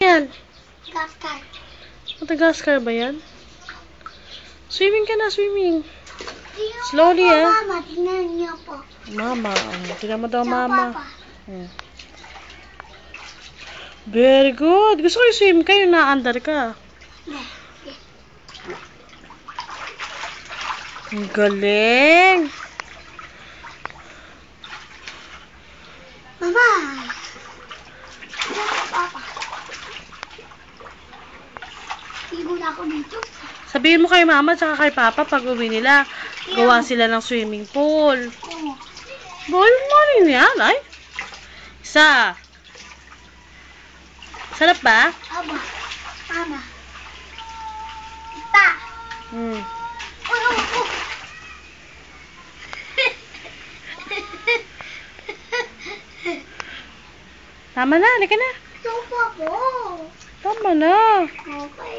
yan? Gaskar. Madagascar ba yan? Swimming ka na, swimming. Slowly, Mama, tingnan niyo po. Mama. Tingnan mo daw, Sa mama. Papa. Very good. Gusto ko yung swim kayo, na-under ka. Ang galing. Mama. Papa. Ligo na ako dito. Sabihin mo kay mama at kay papa pag uwi nila, gawa sila ng swimming pool. Oo. Boy, morning yan, ay. Isa. Sarap ba? Aba. Mama. Pa. Oh. Tama na, halika na. Ito pa po. Tama na. Okay.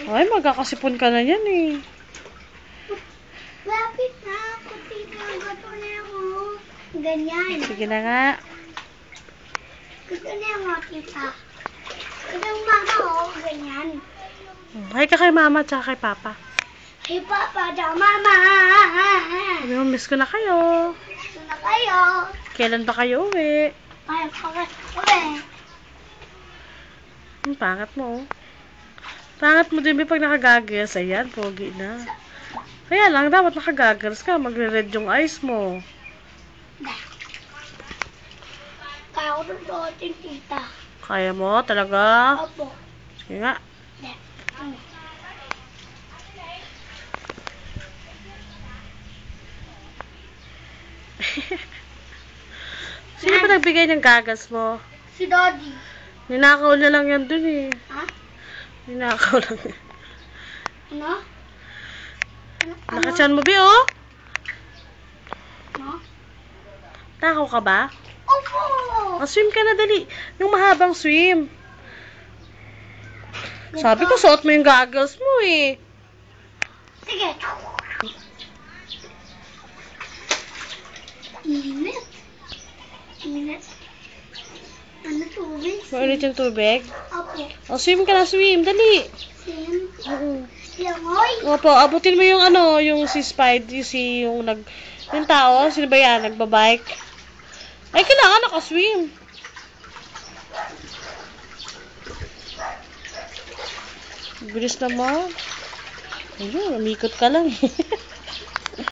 Ay, magkakasipon ka na yan eh. Lapit na. Kunti na yung gato na ako. Ganyan. Sige na nga. Gusto na yung makita. Gusto yung mama ko. Ganyan. Hi ka kay mama at kay papa. Hey, Papa daw, Mama. Sabi mo, miss ko na kayo. Gusto na kayo. Kailan ba kayo uwi? Ay, pangat ko eh. Ang pangat mo. Pangat mo din pag nakagagers. Ayan, pogi na. Kaya lang, dapat nakagagers ka. Magre-red yung eyes mo. Kaya ko rin doon, tita. Kaya mo talaga? Opo. Sige nga. Sino ba nagbigay ng gagas mo? Si Daddy. Ninakaw na lang yan dun eh. Ha? Ninakaw lang. Ano? Nakachan mo, Bi, oh? Ano? Takaw ka ba? Opo! Swim ka na, dali. Yung mahabang swim. Sabi ko, suot mo yung goggles mo eh. Sige. Init. Init. Ano tubig? Mainit yung tubig. Opo. Swim ka na, swim. Dali. Sim. Oo. Langoy. Opo, abutin mo yung ano, yung si Spide, yung tao, sino ba yan, nagbabike? Ay, kailangan nakaswim. Bilis naman. Ayun, umikot ka lang eh.